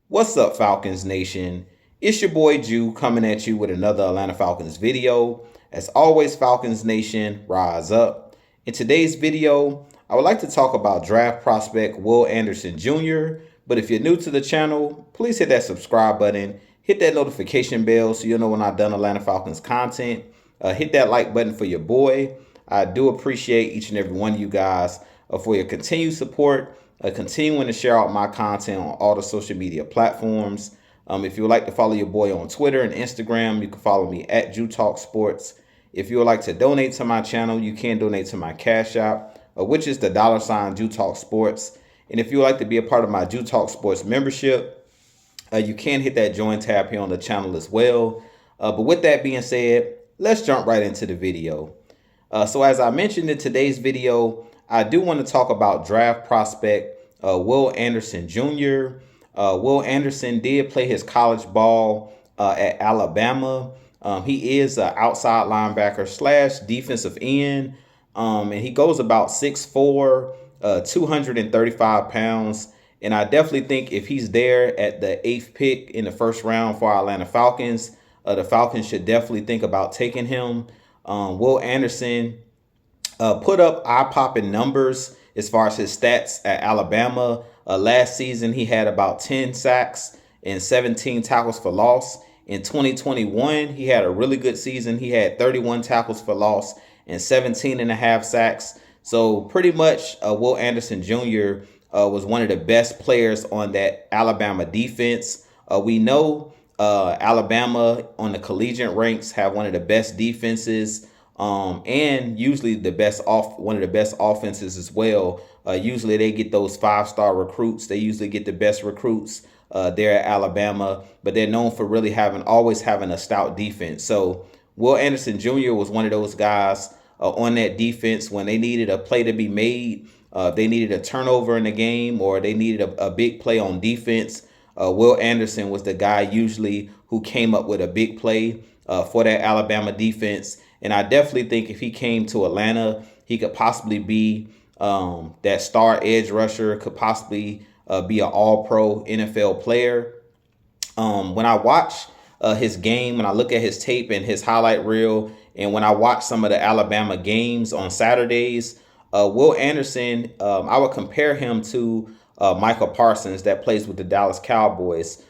What's up, Falcons Nation? It's your boy Jew coming at you with another Atlanta Falcons video. As always, Falcons Nation, rise up. In today's video, I would like to talk about draft prospect Will Anderson Jr. But if you're new to the channel, please hit that subscribe button, hit that notification bell so you'll know when I've done Atlanta Falcons content. Hit that like button for your boy. I do appreciate each and every one of you guys for your continued support. Continuing to share out my content on all the social media platforms. If you would like to follow your boy on Twitter and Instagram, you can follow me at Jew Talk Sports. If you would like to donate to my channel, you can donate to my Cash App, which is the $ Jew Talk Sports. And if you would like to be a part of my Jew Talk Sports membership, you can hit that join tab here on the channel as well. But with that being said, let's jump right into the video. So as I mentioned in today's video, I do want to talk about draft prospect Will Anderson Jr. Will Anderson did play his college ball at Alabama. He is an outside linebacker slash defensive end, and he goes about 6'4", 235 pounds. And I definitely think if he's there at the 8th pick in the first round for our Atlanta Falcons, the Falcons should definitely think about taking him. Will Anderson put up eye-popping numbers as far as his stats at Alabama. Last season, he had about 10 sacks and 17 tackles for loss. In 2021, he had a really good season. He had 31 tackles for loss and 17 and a half sacks. So pretty much Will Anderson Jr. Was one of the best players on that Alabama defense. We know Alabama on the collegiate ranks have one of the best defenses. And usually one of the best offenses as well. Usually they get those 5-star recruits. They usually get the best recruits there at Alabama, but they're known for really always having a stout defense. So Will Anderson Jr. was one of those guys on that defense when they needed a play to be made. They needed a turnover in the game, or they needed a big play on defense. Will Anderson was the guy usually who came up with a big play for that Alabama defense. And I definitely think if he came to Atlanta, he could possibly be that star edge rusher, could possibly be an all-pro NFL player. When I watch his game, when I look at his tape and his highlight reel, and when I watch some of the Alabama games on Saturdays, Will Anderson, I would compare him to Michael Parsons that plays with the Dallas Cowboys.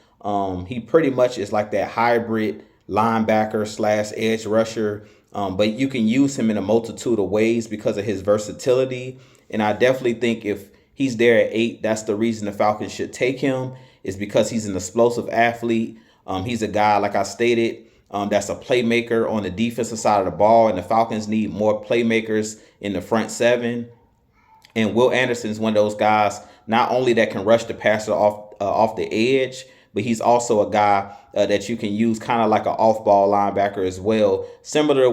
He pretty much is like that hybrid linebacker slash edge rusher. But you can use him in a multitude of ways because of his versatility. And I definitely think if he's there at 8, that's the reason the Falcons should take him, is because he's an explosive athlete. He's a guy, like I stated, that's a playmaker on the defensive side of the ball. And the Falcons need more playmakers in the front seven. And Will Anderson is one of those guys, not only that can rush the passer off the edge, but he's also a guy that you can use kind of like an off-ball linebacker as well, similar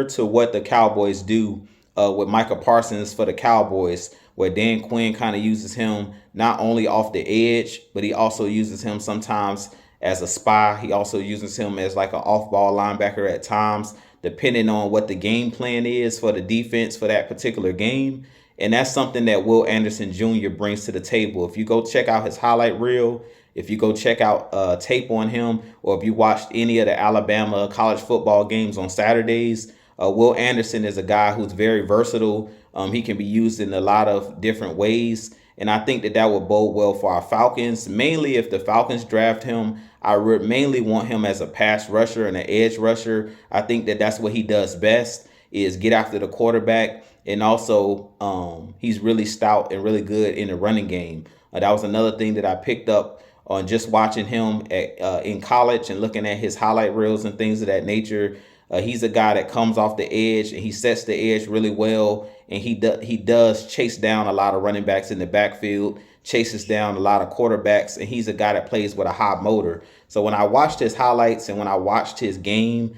to what the Cowboys do with Micah Parsons for the Cowboys, where Dan Quinn kind of uses him not only off the edge, but he also uses him sometimes as a spy. He also uses him as like an off-ball linebacker at times, depending on what the game plan is for the defense for that particular game. And that's something that Will Anderson Jr. brings to the table. If you go check out his highlight reel, if you go check out tape on him, or if you watched any of the Alabama college football games on Saturdays, Will Anderson is a guy who's very versatile. He can be used in a lot of different ways. And I think that would bode well for our Falcons. Mainly if the Falcons draft him, I would mainly want him as a pass rusher and an edge rusher. I think that that's what he does best, is get after the quarterback. And also he's really stout and really good in the running game. That was another thing that I picked up on just watching him in college and looking at his highlight reels and things of that nature. He's a guy that comes off the edge and he sets the edge really well. And he does chase down a lot of running backs in the backfield, chases down a lot of quarterbacks. And he's a guy that plays with a high motor. So when I watched his highlights and when I watched his game,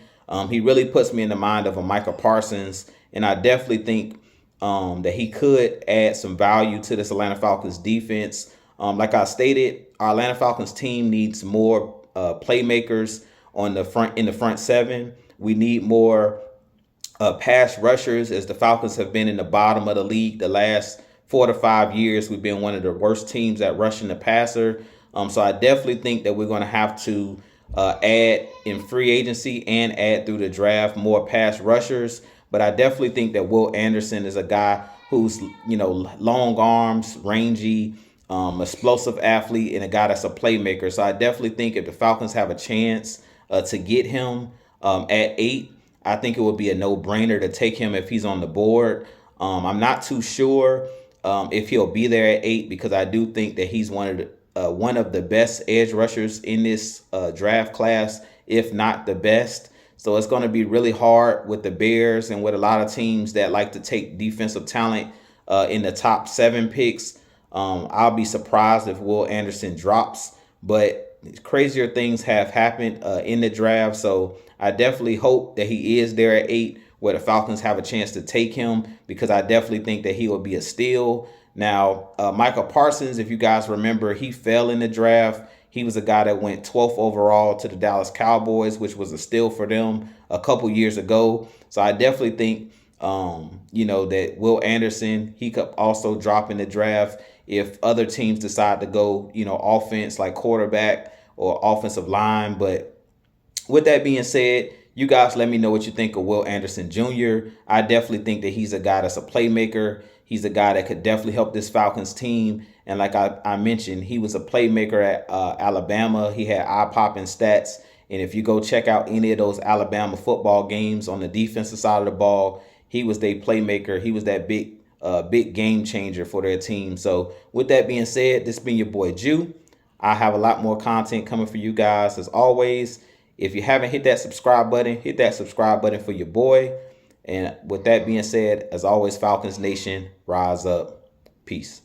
he really puts me in the mind of a Michael Parsons. And I definitely think that he could add some value to this Atlanta Falcons defense. Like I stated, our Atlanta Falcons team needs more playmakers in the front seven. We need more pass rushers, as the Falcons have been in the bottom of the league the last 4 to 5 years. We've been one of the worst teams at rushing the passer. So I definitely think that we're going to have to add in free agency and add through the draft more pass rushers. But I definitely think that Will Anderson is a guy who's, long arms, rangy, explosive athlete, and a guy that's a playmaker. So I definitely think if the Falcons have a chance to get him at 8, I think it would be a no-brainer to take him if he's on the board. I'm not too sure if he'll be there at 8 because I do think that he's one of the best edge rushers in this draft class, if not the best. So it's going to be really hard with the Bears and with a lot of teams that like to take defensive talent in the top 7 picks. I'll be surprised if Will Anderson drops, but crazier things have happened in the draft. So I definitely hope that he is there at 8 where the Falcons have a chance to take him because I definitely think that he will be a steal. Now, Michael Parsons, if you guys remember, he fell in the draft. He was a guy that went 12th overall to the Dallas Cowboys, which was a steal for them a couple years ago. So I definitely think, that Will Anderson, he could also drop in the draft if other teams decide to go, offense like quarterback or offensive line. But with that being said, you guys let me know what you think of Will Anderson Jr. I definitely think that he's a guy that's a playmaker. He's a guy that could definitely help this Falcons team. And like I mentioned, he was a playmaker at Alabama. He had eye-popping stats. And if you go check out any of those Alabama football games on the defensive side of the ball, he was their playmaker. He was that big game changer for their team. So with that being said, this has been your boy Jew. I have a lot more content coming for you guys. As always, if you haven't hit that subscribe button, hit that subscribe button for your boy. And with that being said, as always, Falcons Nation, rise up. Peace.